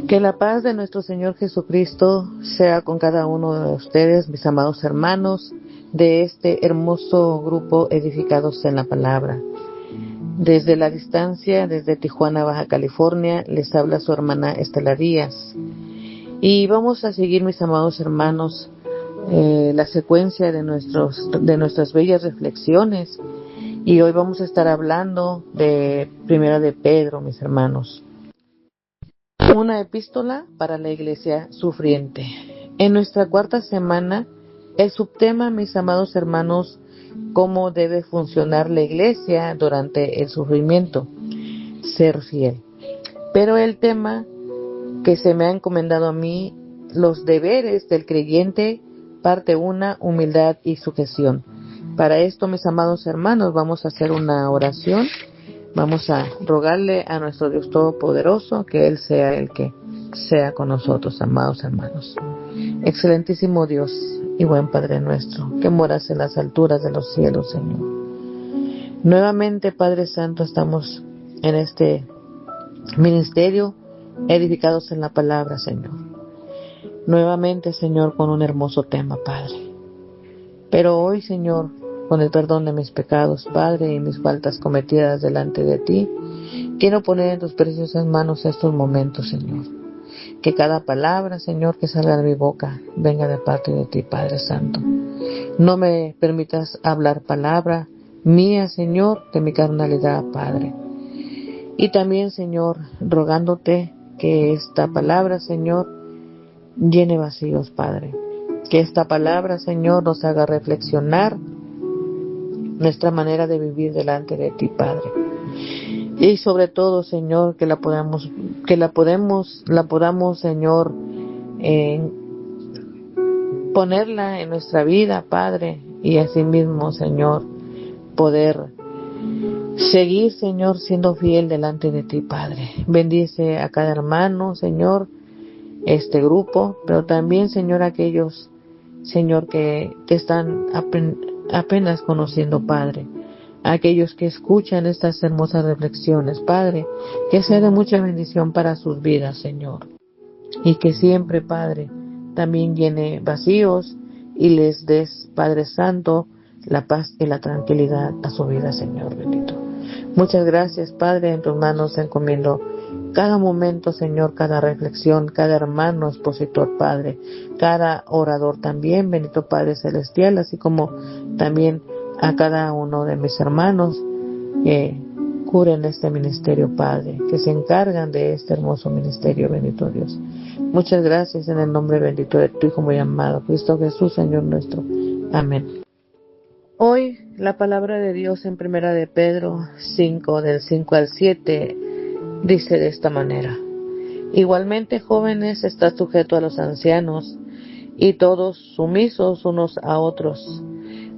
Que la paz de nuestro Señor Jesucristo sea con cada uno de ustedes, mis amados hermanos, de este hermoso grupo edificados en la palabra. Desde la distancia, desde Tijuana, Baja California, les habla su hermana Estela Díaz. Y vamos a seguir, mis amados hermanos, la secuencia de nuestras bellas reflexiones. Y hoy vamos a estar hablando de Primera de Pedro, mis hermanos. Una epístola para la iglesia sufriente. En nuestra cuarta semana, el subtema, mis amados hermanos, cómo debe funcionar la iglesia durante el sufrimiento, ser fiel. Pero el tema que se me ha encomendado a mí, los deberes del creyente, parte 1, humildad y sujeción. Para esto, mis amados hermanos, vamos a hacer una oración. Vamos a rogarle a nuestro Dios Todopoderoso que Él sea el que sea con nosotros, amados hermanos. Excelentísimo Dios y buen Padre nuestro, que moras en las alturas de los cielos, Señor. Nuevamente, Padre Santo, estamos en este ministerio edificados en la palabra, Señor. Nuevamente, Señor, con un hermoso tema, Padre. Pero hoy, Señor, con el perdón de mis pecados, Padre, y mis faltas cometidas delante de ti, quiero poner en tus preciosas manos estos momentos, Señor. Que cada palabra, Señor, que salga de mi boca, venga de parte de ti, Padre Santo. No me permitas hablar palabra mía, Señor, de mi carnalidad, Padre. Y también, Señor, rogándote que esta palabra, Señor, llene vacíos, Padre. Que esta palabra, Señor, nos haga reflexionar nuestra manera de vivir delante de ti, Padre. Y sobre todo, Señor, que la podamos, Señor, ponerla en nuestra vida, Padre, y asimismo, Señor, poder seguir, Señor, siendo fiel delante de ti, Padre. Bendice a cada hermano, Señor, este grupo, pero también, Señor, aquellos, Señor, que te están apenas conociendo, Padre. Aquellos que escuchan estas hermosas reflexiones, Padre, que sea de mucha bendición para sus vidas, Señor. Y que siempre, Padre, también llene vacíos y les des, Padre Santo, la paz y la tranquilidad a su vida, Señor bendito. Muchas gracias, Padre, en tus manos encomiendo cada momento, Señor, cada reflexión, cada hermano expositor, Padre, cada orador también, bendito Padre Celestial, así como también a cada uno de mis hermanos que cubren este ministerio, Padre, que se encargan de este hermoso ministerio, bendito Dios. Muchas gracias en el nombre bendito de tu Hijo muy amado, Cristo Jesús, Señor nuestro. Amén. Hoy la palabra de Dios en Primera de Pedro 5, del 5 al 7, dice de esta manera: igualmente, jóvenes, está sujeto a los ancianos, y todos sumisos unos a otros,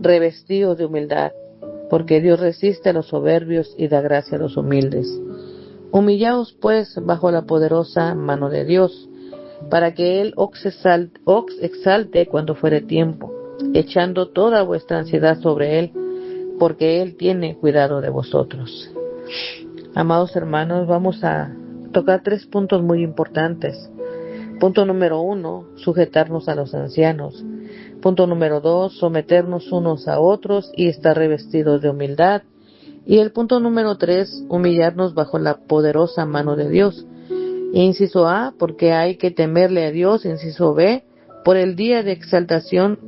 revestidos de humildad, porque Dios resiste a los soberbios y da gracia a los humildes. Humillaos pues bajo la poderosa mano de Dios, para que Él os exalte cuando fuere tiempo, echando toda vuestra ansiedad sobre Él, porque Él tiene cuidado de vosotros. Amados hermanos, vamos a tocar 3 puntos muy importantes. Punto número 1, sujetarnos a los ancianos. Punto número 2, someternos unos a otros y estar revestidos de humildad. Y el punto número 3, humillarnos bajo la poderosa mano de Dios. Inciso A, porque hay que temerle a Dios. Inciso B, por el día de exaltación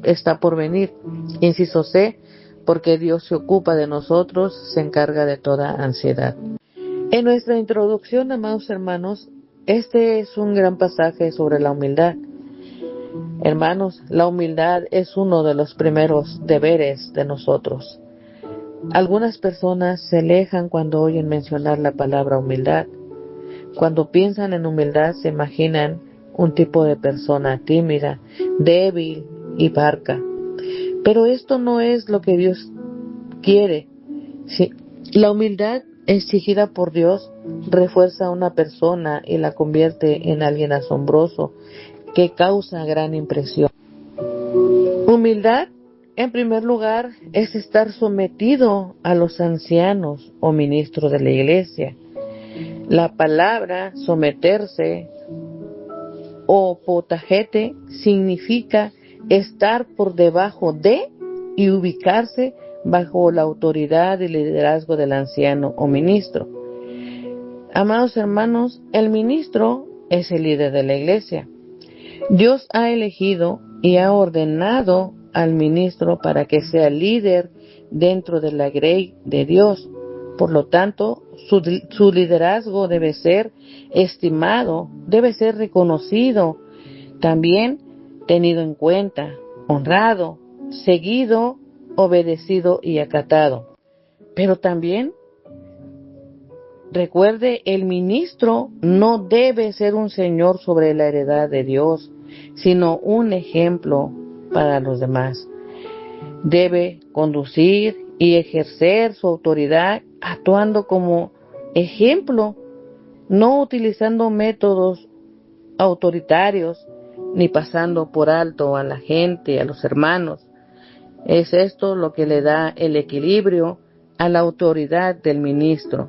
está por venir. Inciso C, porque Dios se ocupa de nosotros, se encarga de toda ansiedad. En nuestra introducción, amados hermanos, este es un gran pasaje sobre la humildad. Hermanos, la humildad es uno de los primeros deberes de nosotros. Algunas personas se alejan cuando oyen mencionar la palabra humildad. Cuando piensan en humildad se imaginan un tipo de persona tímida, débil y parca. Pero esto no es lo que Dios quiere. Sí, la humildad exigida por Dios refuerza a una persona y la convierte en alguien asombroso que causa gran impresión. Humildad, en primer lugar, es estar sometido a los ancianos o ministros de la iglesia. La palabra someterse o potagete significa estar por debajo de y ubicarse bajo la autoridad y liderazgo del anciano o ministro. Amados hermanos, el ministro es el líder de la iglesia. Dios ha elegido y ha ordenado al ministro para que sea líder dentro de la grey de Dios. Por lo tanto, su liderazgo debe ser estimado, debe ser reconocido, también tenido en cuenta, honrado, seguido, obedecido y acatado. Pero también, recuerde, el ministro no debe ser un señor sobre la heredad de Dios, sino un ejemplo para los demás. Debe conducir y ejercer su autoridad actuando como ejemplo, no utilizando métodos autoritarios ni pasando por alto a la gente, a los hermanos. Es esto lo que le da el equilibrio a la autoridad del ministro.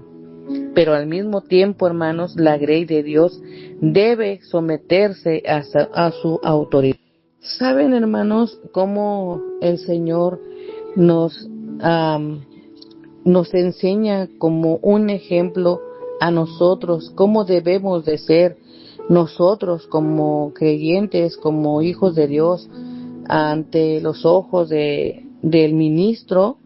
Pero al mismo tiempo, hermanos, la grey de Dios debe someterse a su autoridad. ¿Saben, hermanos, cómo el Señor nos enseña como un ejemplo a nosotros, cómo debemos de ser nosotros como creyentes, como hijos de Dios, ante los ojos del ministro,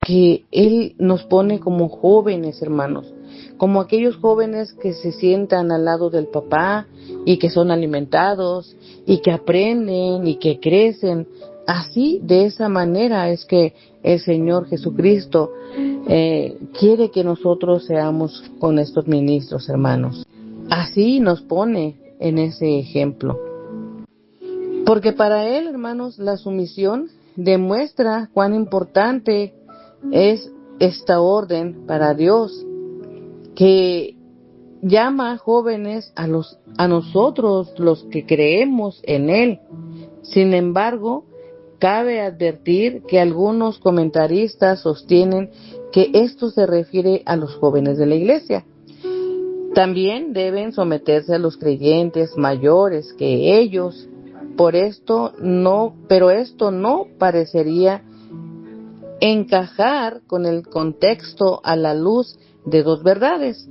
que Él nos pone como jóvenes, hermanos, como aquellos jóvenes que se sientan al lado del papá y que son alimentados y que aprenden y que crecen. Así, de esa manera es que el Señor Jesucristo quiere que nosotros seamos con estos ministros, hermanos. Así nos pone en ese ejemplo. Porque para Él, hermanos, la sumisión demuestra cuán importante es esta orden para Dios, que llama a jóvenes a nosotros los que creemos en Él. Sin embargo, cabe advertir que algunos comentaristas sostienen que esto se refiere a los jóvenes de la iglesia. También deben someterse a los creyentes mayores que ellos. Pero esto no parecería encajar con el contexto a la luz de dos verdades.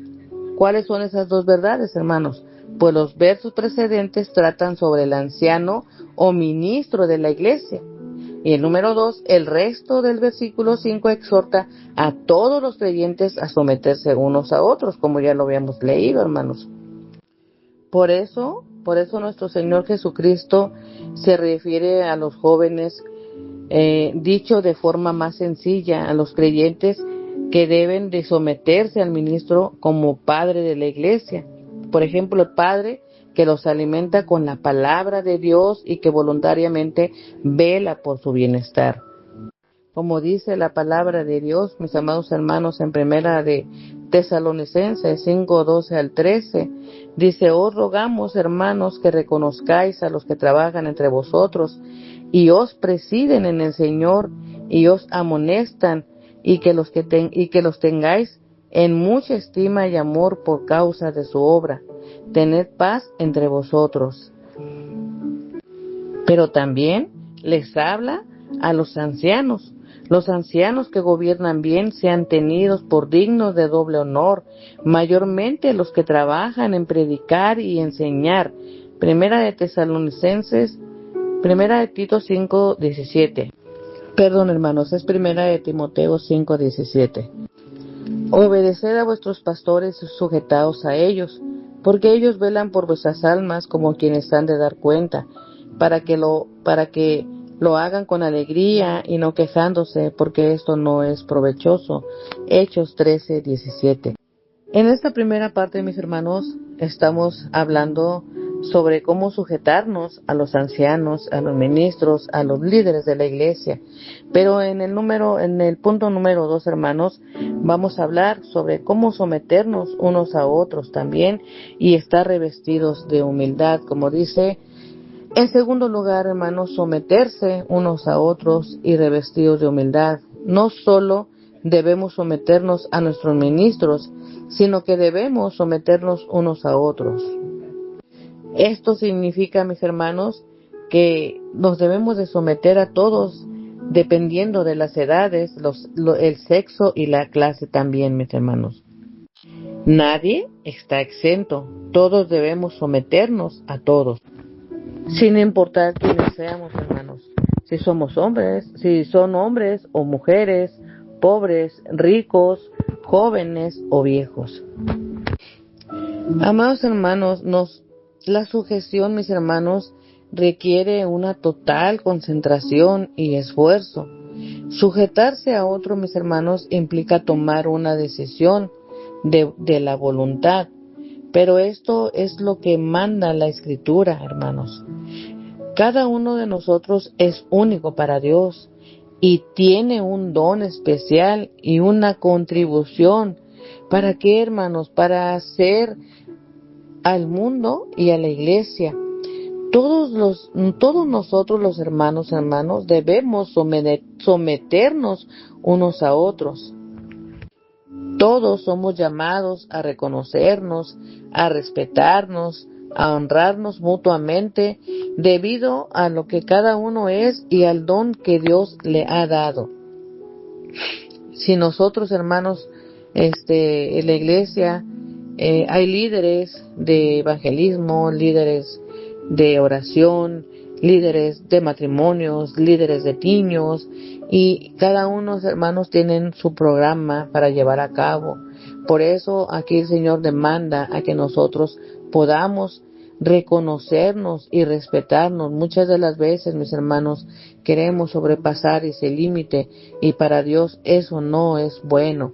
¿Cuáles son esas dos verdades, hermanos? Pues los versos precedentes tratan sobre el anciano o ministro de la iglesia. Y el número 2, el resto del versículo 5 exhorta a todos los creyentes a someterse unos a otros, como ya lo habíamos leído, hermanos. Por eso nuestro Señor Jesucristo se refiere a los jóvenes, dicho de forma más sencilla, a los creyentes que deben de someterse al ministro como padre de la iglesia. Por ejemplo, el padre que los alimenta con la palabra de Dios y que voluntariamente vela por su bienestar. Como dice la palabra de Dios, mis amados hermanos, en primera de Tesalonicenses 5:12 al 13, dice: os rogamos, hermanos, que reconozcáis a los que trabajan entre vosotros y os presiden en el Señor y os amonestan, y que los tengáis en mucha estima y amor por causa de su obra. Tened paz entre vosotros. Pero también les habla a los ancianos. Los ancianos que gobiernan bien sean tenidos por dignos de doble honor, mayormente los que trabajan en predicar y enseñar. Primera de Tito 5:17. Perdón, hermanos, es primera de Timoteo 5:17. Obedeced a vuestros pastores y sujetaos a ellos, porque ellos velan por vuestras almas como quienes han de dar cuenta, para que lo hagan con alegría y no quejándose, porque esto no es provechoso. Hechos 13:17. En esta primera parte, mis hermanos, estamos hablando sobre cómo sujetarnos a los ancianos, a los ministros, a los líderes de la iglesia. Pero en el punto número 2, hermanos, vamos a hablar sobre cómo someternos unos a otros también y estar revestidos de humildad, como dice. En segundo lugar, hermanos, someterse unos a otros y revestidos de humildad, no solo debemos someternos a nuestros ministros, sino que debemos someternos unos a otros. Esto significa, mis hermanos, que nos debemos de someter a todos, dependiendo de las edades, el sexo y la clase también, mis hermanos. Nadie está exento, todos debemos someternos a todos, sin importar quiénes seamos, hermanos. Si somos hombres, si son hombres o mujeres, pobres, ricos, jóvenes o viejos. Amados hermanos, la sujeción, mis hermanos, requiere una total concentración y esfuerzo. Sujetarse a otro, mis hermanos, implica tomar una decisión de la voluntad, pero esto es lo que manda la Escritura, hermanos. Cada uno de nosotros es único para Dios y tiene un don especial y una contribución. ¿Para qué, hermanos? Para hacer al mundo y a la iglesia. Todos nosotros los hermanos, debemos someternos unos a otros. Todos somos llamados a reconocernos, a respetarnos, a honrarnos mutuamente debido a lo que cada uno es y al don que Dios le ha dado. Si nosotros, hermanos, en la iglesia hay líderes de evangelismo, líderes de oración, líderes de matrimonios, líderes de niños, y cada uno, hermanos, tienen su programa para llevar a cabo. Por eso aquí el Señor demanda a que nosotros podamos reconocernos y respetarnos. Muchas de las veces, mis hermanos, queremos sobrepasar ese límite y para Dios eso no es bueno.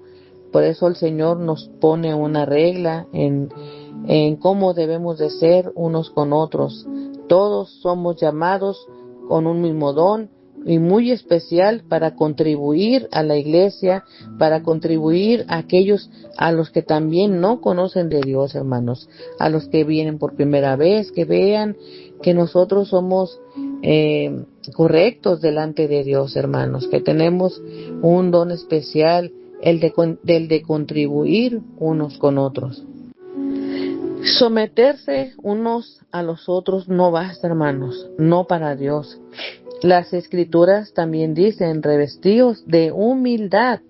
Por eso el Señor nos pone una regla en cómo debemos de ser unos con otros. Todos somos llamados con un mismo don y muy especial para contribuir a la iglesia, para contribuir a aquellos a los que también no conocen de Dios, hermanos, a los que vienen por primera vez, que vean que nosotros somos correctos delante de Dios, hermanos, que tenemos un don especial, el de contribuir unos con otros. Someterse unos a los otros no basta, hermanos, no para Dios. Las Escrituras también dicen, revestidos de humildad,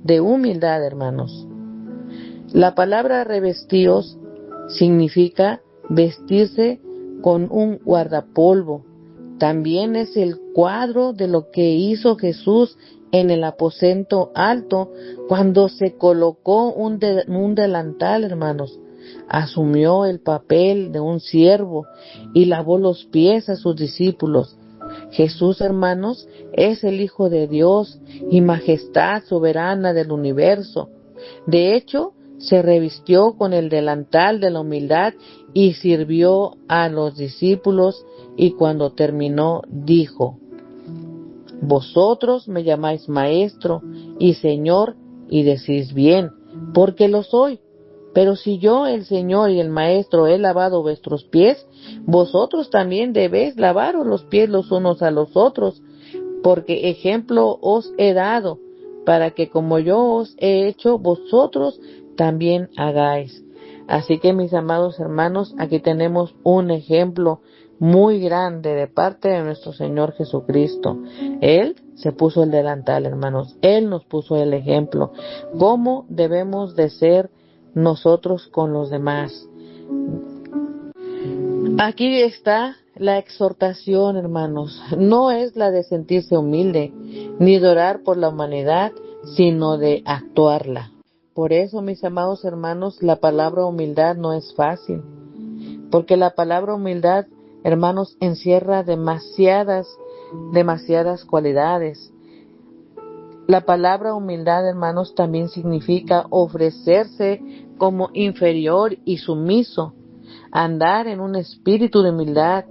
hermanos. La palabra revestidos significa vestirse con un guardapolvo. También es el cuadro de lo que hizo Jesús en el aposento alto cuando se colocó un delantal, hermanos. Asumió el papel de un siervo y lavó los pies a sus discípulos. Jesús, hermanos, es el Hijo de Dios y majestad soberana del universo. De hecho, se revistió con el delantal de la humildad y sirvió a los discípulos, y cuando terminó dijo: vosotros me llamáis maestro y señor y decís bien, porque lo soy. Pero si yo, el Señor y el Maestro, he lavado vuestros pies, vosotros también debéis lavaros los pies los unos a los otros, porque ejemplo os he dado, para que como yo os he hecho, vosotros también hagáis. Así que, mis amados hermanos, aquí tenemos un ejemplo muy grande de parte de nuestro Señor Jesucristo. Él se puso el delantal, hermanos. Él nos puso el ejemplo. ¿Cómo debemos de ser nosotros con los demás? Aquí está la exhortación, hermanos. No es la de sentirse humilde, ni de orar por la humanidad, sino de actuarla. Por eso, mis amados hermanos, la palabra humildad no es fácil, porque la palabra humildad, hermanos, encierra demasiadas cualidades. La palabra humildad, hermanos, también significa ofrecerse como inferior y sumiso, andar en un espíritu de humildad,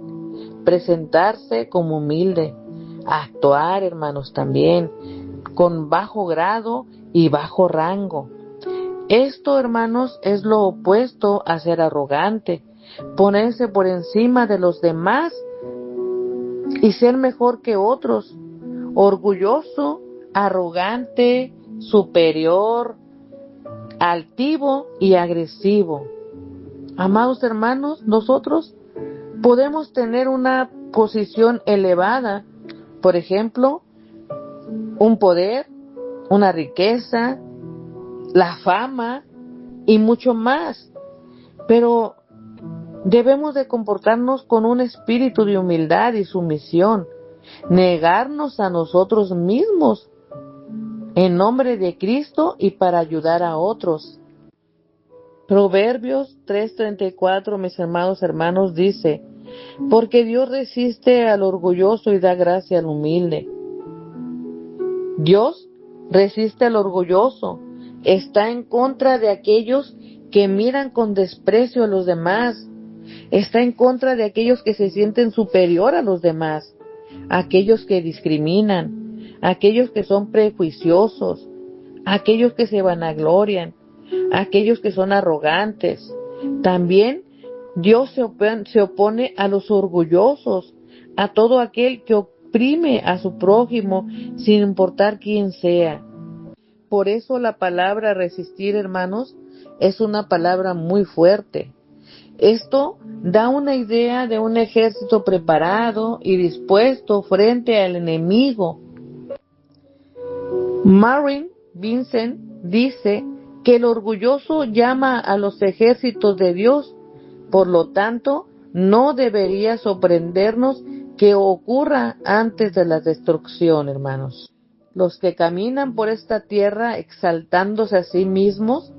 presentarse como humilde, actuar, hermanos, también con bajo grado y bajo rango. Esto, hermanos, es lo opuesto a ser arrogante, ponerse por encima de los demás y ser mejor que otros, orgulloso, arrogante, superior, altivo y agresivo. Amados hermanos, nosotros podemos tener una posición elevada, por ejemplo, un poder, una riqueza, la fama y mucho más, pero debemos de comportarnos con un espíritu de humildad y sumisión, negarnos a nosotros mismos en nombre de Cristo y para ayudar a otros. Proverbios 3:34, mis amados hermanos, dice: porque Dios resiste al orgulloso y da gracia al humilde. Dios resiste al orgulloso, está en contra de aquellos que miran con desprecio a los demás, está en contra de aquellos que se sienten superior a los demás, aquellos que discriminan, aquellos que son prejuiciosos, aquellos que se vanaglorian, aquellos que son arrogantes. También Dios se opone a los orgullosos, a todo aquel que oprime a su prójimo sin importar quién sea. Por eso la palabra resistir, hermanos, es una palabra muy fuerte. Esto da una idea de un ejército preparado y dispuesto frente al enemigo. Marvin Vincent dice que el orgulloso llama a los ejércitos de Dios, por lo tanto, no debería sorprendernos que ocurra antes de la destrucción, hermanos. Los que caminan por esta tierra exaltándose a sí mismos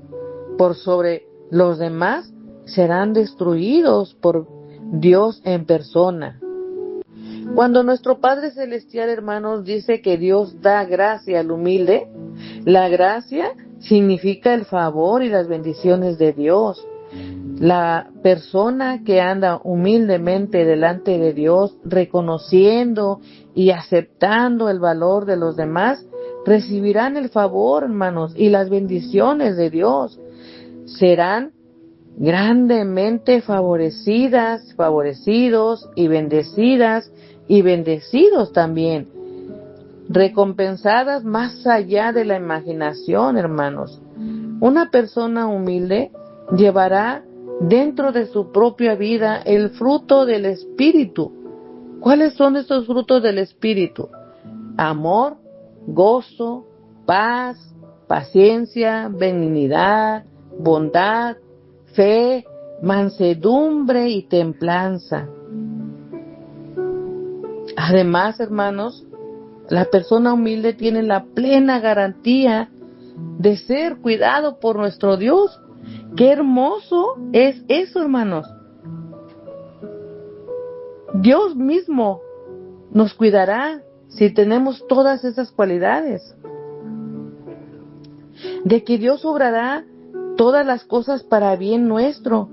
por sobre los demás serán destruidos por Dios en persona. Cuando nuestro Padre Celestial, hermanos, dice que Dios da gracia al humilde, la gracia significa el favor y las bendiciones de Dios. La persona que anda humildemente delante de Dios, reconociendo y aceptando el valor de los demás, recibirán el favor, hermanos, y las bendiciones de Dios. Serán grandemente favorecidos y bendecidos también, recompensadas más allá de la imaginación, hermanos. Una persona humilde llevará dentro de su propia vida el fruto del Espíritu. ¿Cuáles son estos frutos del Espíritu? Amor, gozo, paz, paciencia, benignidad, bondad, fe, mansedumbre y templanza. Además, hermanos, la persona humilde tiene la plena garantía de ser cuidado por nuestro Dios. ¡Qué hermoso es eso, hermanos! Dios mismo nos cuidará si tenemos todas esas cualidades. De que Dios obrará todas las cosas para bien nuestro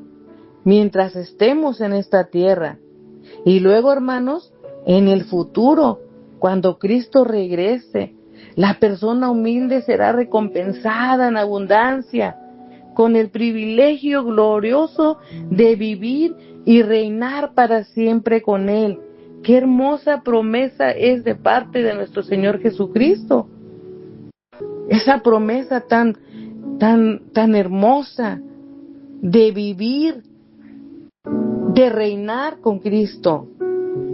mientras estemos en esta tierra. Y luego, hermanos, en el futuro, cuando Cristo regrese, la persona humilde será recompensada en abundancia, con el privilegio glorioso de vivir y reinar para siempre con Él. ¡Qué hermosa promesa es de parte de nuestro Señor Jesucristo! Esa promesa tan hermosa de vivir, de reinar con Cristo.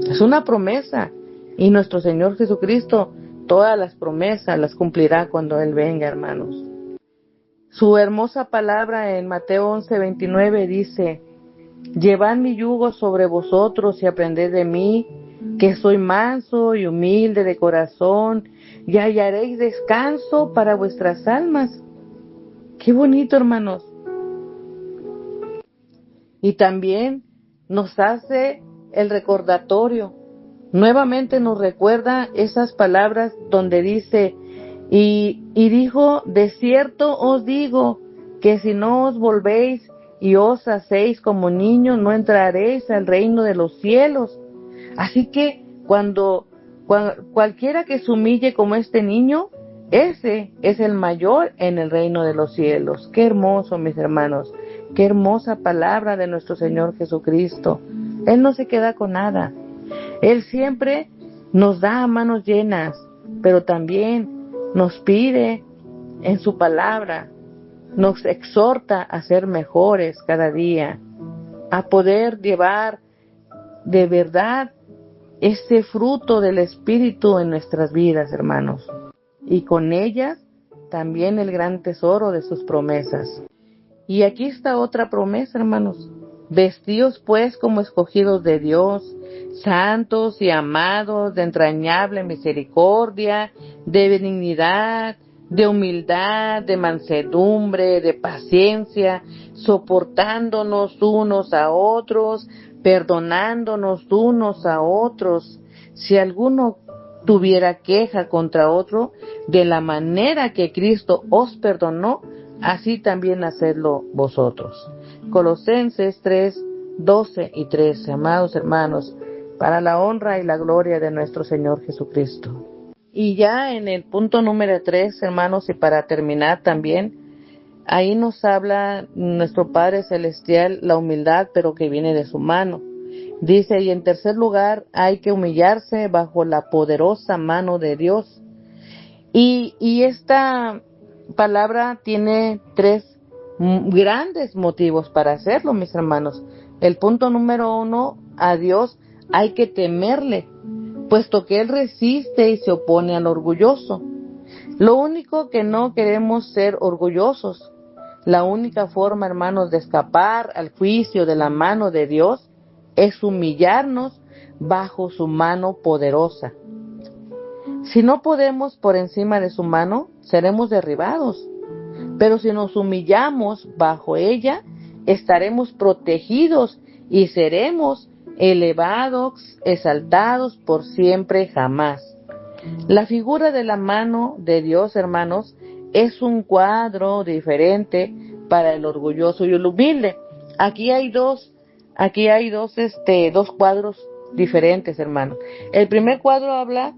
Es una promesa, y nuestro Señor Jesucristo todas las promesas las cumplirá cuando Él venga, hermanos. Su hermosa palabra en Mateo 11:29 dice: llevad mi yugo sobre vosotros y aprended de mí, que soy manso y humilde de corazón, y hallaréis descanso para vuestras almas. Qué bonito, hermanos. Y también nos hace el recordatorio. Nuevamente nos recuerda esas palabras donde dice: y dijo, de cierto os digo, que si no os volvéis y os hacéis como niños, no entraréis al reino de los cielos. Así que cuando cualquiera que se humille como este niño, ese es el mayor en el reino de los cielos. Qué hermoso, mis hermanos. Qué hermosa palabra de nuestro Señor Jesucristo. Él no se queda con nada. Él siempre nos da a manos llenas, pero también nos pide en su palabra nos exhorta a ser mejores cada día, a poder llevar de verdad ese fruto del Espíritu en nuestras vidas, hermanos, y con ellas también el gran tesoro de sus promesas. Y aquí está otra promesa, hermanos: vestidos pues como escogidos de Dios, santos y amados, de entrañable misericordia, de benignidad, de humildad, de mansedumbre, de paciencia, soportándonos unos a otros, perdonándonos unos a otros. Si alguno tuviera queja contra otro, de la manera que Cristo os perdonó, así también hacedlo vosotros. Colosenses 3, 12 y 13. Amados hermanos, para la honra y la gloria de nuestro Señor Jesucristo. Y ya en el punto número 3, hermanos, y para terminar también, ahí nos habla nuestro Padre Celestial la humildad, pero que viene de su mano. Dice, y en tercer lugar, hay que humillarse bajo la poderosa mano de Dios. Y esta palabra tiene 3 grandes motivos para hacerlo, mis hermanos. El punto número 1, a Dios hay que temerle, puesto que Él resiste y se opone al orgulloso. Lo único que no queremos ser orgullosos. La única forma, hermanos, de escapar al juicio de la mano de Dios es humillarnos bajo su mano poderosa. Si no podemos por encima de su mano, seremos derribados. Pero si nos humillamos bajo ella, estaremos protegidos y seremos elevados, exaltados por siempre jamás. La figura de la mano de Dios, hermanos, es un cuadro diferente para el orgulloso y el humilde. Aquí hay dos cuadros diferentes, hermanos. El primer cuadro habla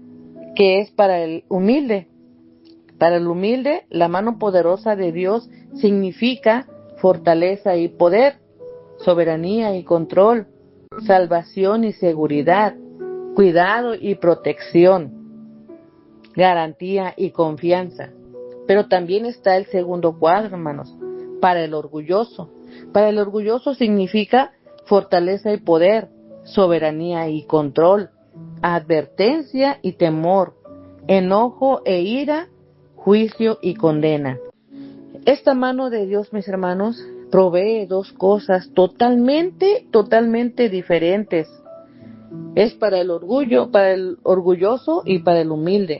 que es para el humilde. Para el humilde, la mano poderosa de Dios significa fortaleza y poder, soberanía y control, salvación y seguridad, cuidado y protección, garantía y confianza. Pero también está el segundo cuadro, hermanos, para el orgulloso. Para el orgulloso significa fortaleza y poder, soberanía y control, advertencia y temor, enojo e ira, juicio y condena. Esta mano de Dios, mis hermanos, provee 2 cosas totalmente diferentes. Es para el orgulloso y para el humilde.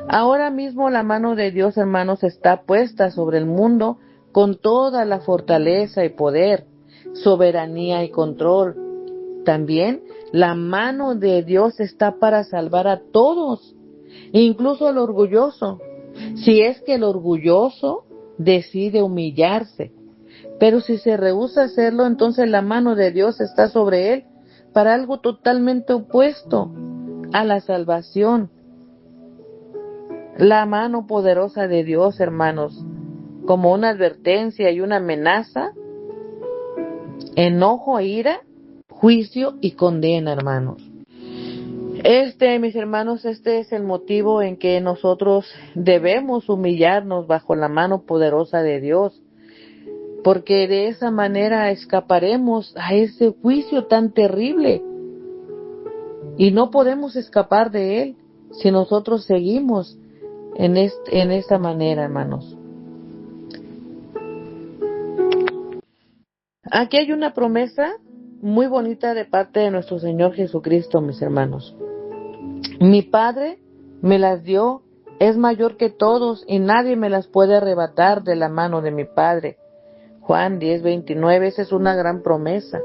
Ahora mismo la mano de Dios, hermanos, está puesta sobre el mundo con toda la fortaleza y poder, soberanía y control. También la mano de Dios está para salvar a todos, incluso al orgulloso, si es que el orgulloso decide humillarse. Pero si se rehúsa a hacerlo, entonces la mano de Dios está sobre él para algo totalmente opuesto a la salvación. La mano poderosa de Dios, hermanos, como una advertencia y una amenaza, enojo e ira, juicio y condena, hermanos. Mis hermanos, este es el motivo en que nosotros debemos humillarnos bajo la mano poderosa de Dios, porque de esa manera escaparemos a ese juicio tan terrible, y no podemos escapar de él si nosotros seguimos en esta manera, hermanos. Aquí hay una promesa muy bonita de parte de nuestro Señor Jesucristo, mis hermanos. Mi Padre me las dio, es mayor que todos y nadie me las puede arrebatar de la mano de mi Padre. Juan 10:29, esa es una gran promesa,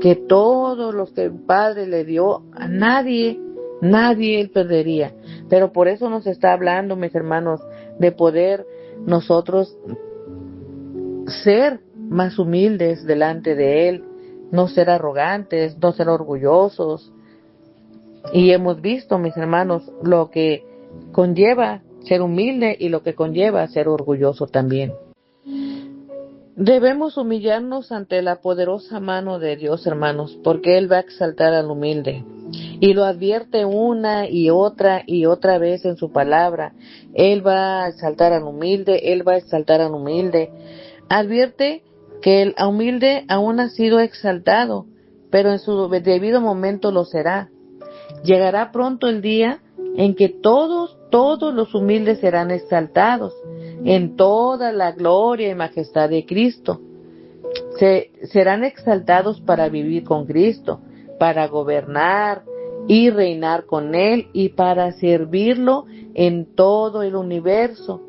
que todos los que el Padre le dio, a nadie él perdería. Pero por eso nos está hablando, mis hermanos, de poder nosotros ser más humildes delante de Él, no ser arrogantes, no ser orgullosos. Y hemos visto, mis hermanos, lo que conlleva ser humilde y lo que conlleva ser orgulloso también. Debemos humillarnos ante la poderosa mano de Dios, hermanos, porque Él va a exaltar al humilde. Y lo advierte una y otra vez en su palabra. Él va a exaltar al humilde, Él va a exaltar al humilde. Advierte que el humilde aún ha sido exaltado, pero en su debido momento lo será. Llegará pronto el día en que todos los humildes serán exaltados en toda la gloria y majestad de Cristo. Serán exaltados para vivir con Cristo, para gobernar y reinar con Él y para servirlo en todo el universo.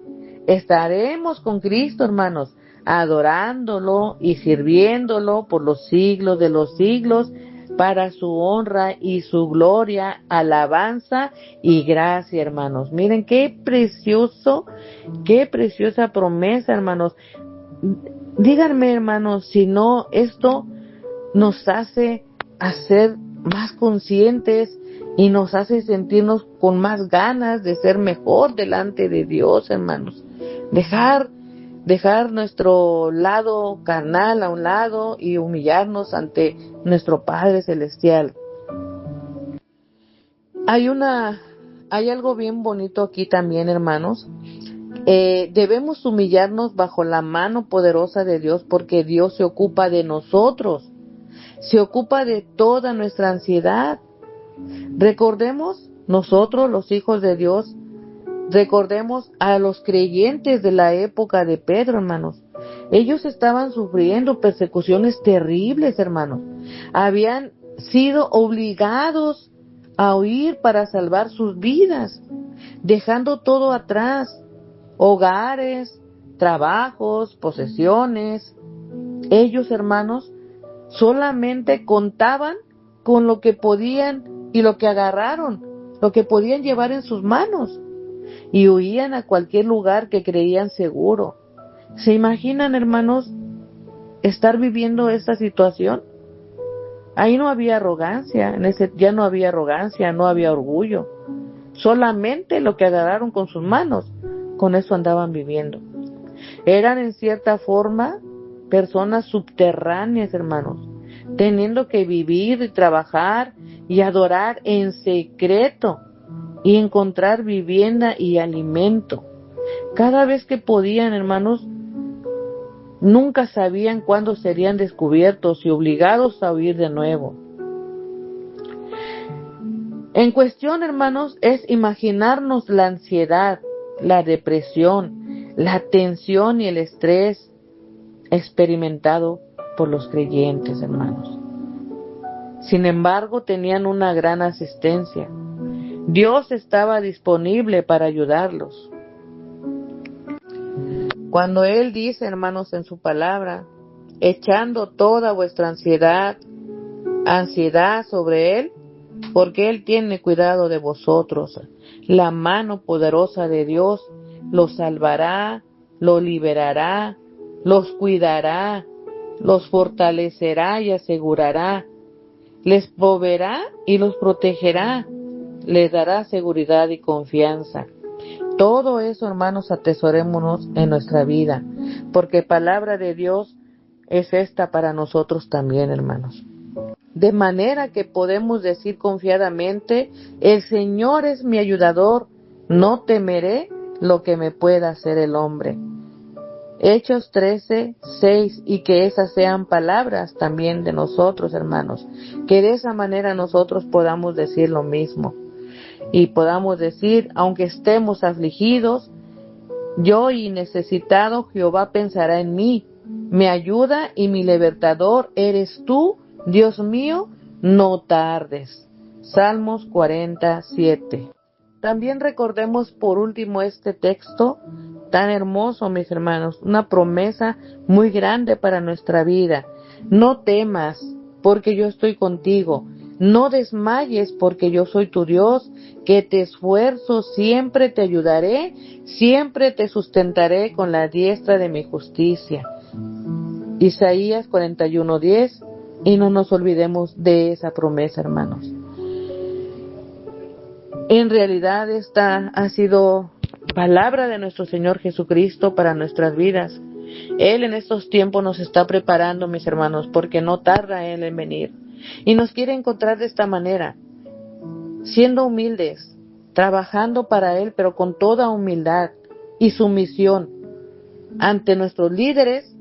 Estaremos con Cristo, hermanos, adorándolo y sirviéndolo por los siglos de los siglos, para su honra y su gloria, alabanza y gracia, hermanos. Miren qué preciosa promesa, hermanos. Díganme, hermanos, si no, esto nos hace hacer más conscientes y nos hace sentirnos con más ganas de ser mejor delante de Dios, hermanos. Dejar nuestro lado carnal a un lado y humillarnos ante nuestro Padre Celestial. Hay algo bien bonito aquí también, hermanos. Debemos humillarnos bajo la mano poderosa de Dios porque Dios se ocupa de nosotros, se ocupa de toda nuestra ansiedad. Recordemos nosotros, los hijos de Dios, recordemos a los creyentes de la época de Pedro, hermanos. Ellos estaban sufriendo persecuciones terribles, hermanos. Habían sido obligados a huir para salvar sus vidas, dejando todo atrás: hogares, trabajos, posesiones. Ellos, hermanos, solamente contaban con lo que podían y lo que agarraron, lo que podían llevar en sus manos, y huían a cualquier lugar que creían seguro. ¿Se imaginan, hermanos, estar viviendo esta situación? Ahí no había arrogancia, ya no había arrogancia, no había orgullo. Solamente lo que agarraron con sus manos, con eso andaban viviendo. Eran en cierta forma personas subterráneas, hermanos, teniendo que vivir y trabajar y adorar en secreto y encontrar vivienda y alimento. Cada vez que podían, hermanos, nunca sabían cuándo serían descubiertos y obligados a huir de nuevo. En cuestión, hermanos, es imaginarnos la ansiedad, la depresión, la tensión y el estrés experimentado por los creyentes, hermanos. Sin embargo, tenían una gran asistencia. Dios estaba disponible para ayudarlos. Cuando Él dice, hermanos, en su palabra, echando toda vuestra ansiedad sobre Él, porque Él tiene cuidado de vosotros. La mano poderosa de Dios los salvará, los liberará, los cuidará, los fortalecerá y asegurará, les proveerá y los protegerá, les dará seguridad y confianza. Todo eso, hermanos, atesorémonos en nuestra vida, porque palabra de Dios es esta para nosotros también, hermanos. De manera que podemos decir confiadamente: el Señor es mi ayudador, no temeré lo que me pueda hacer el hombre. Hechos 13:6, y que esas sean palabras también de nosotros, hermanos, que de esa manera nosotros podamos decir lo mismo. Y podamos decir: aunque estemos afligidos, yo y necesitado, Jehová pensará en mí. Mi ayuda y mi libertador eres tú, Dios mío, no tardes. Salmos 47. También recordemos por último este texto tan hermoso, mis hermanos, una promesa muy grande para nuestra vida. No temas, porque yo estoy contigo. No desmayes, porque yo soy tu Dios, que te esfuerzo, siempre te ayudaré, siempre te sustentaré con la diestra de mi justicia. Isaías 41:10, y no nos olvidemos de esa promesa, hermanos. En realidad esta ha sido palabra de nuestro Señor Jesucristo para nuestras vidas. Él en estos tiempos nos está preparando, mis hermanos, porque no tarda Él en venir. Y nos quiere encontrar de esta manera, siendo humildes, trabajando para Él, pero con toda humildad y sumisión ante nuestros líderes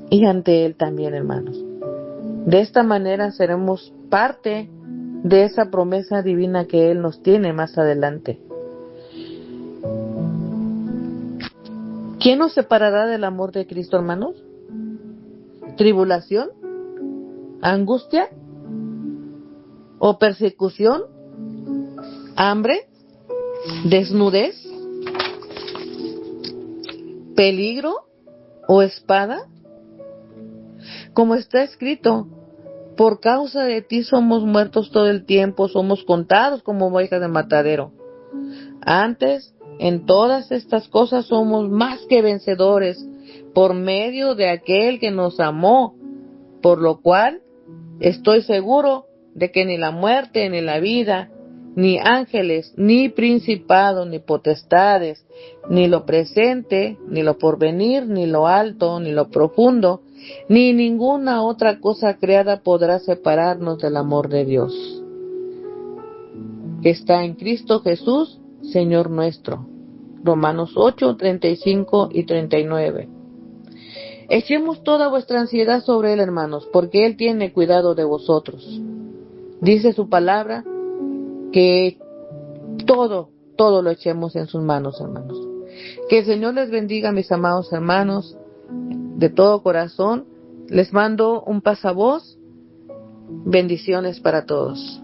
y ante Él también, hermanos. De esta manera seremos parte de esa promesa divina que Él nos tiene más adelante. ¿Quién nos separará del amor de Cristo, hermanos? ¿Tribulación? ¿Angustia? ¿O persecución? ¿Hambre? ¿Desnudez? ¿Peligro? ¿O espada? Como está escrito, por causa de ti somos muertos todo el tiempo, somos contados como ovejas de matadero. Antes, en todas estas cosas somos más que vencedores por medio de aquel que nos amó, por lo cual estoy seguro de que ni la muerte, ni la vida, ni ángeles, ni principados, ni potestades, ni lo presente, ni lo porvenir, ni lo alto, ni lo profundo, ni ninguna otra cosa creada podrá separarnos del amor de Dios, que está en Cristo Jesús, Señor nuestro. Romanos 8, 35 y 39. Echemos toda vuestra ansiedad sobre Él, hermanos, porque Él tiene cuidado de vosotros. Dice su palabra que todo lo echemos en sus manos, hermanos. Que el Señor les bendiga, mis amados hermanos, de todo corazón. Les mando un pasavoz. Bendiciones para todos.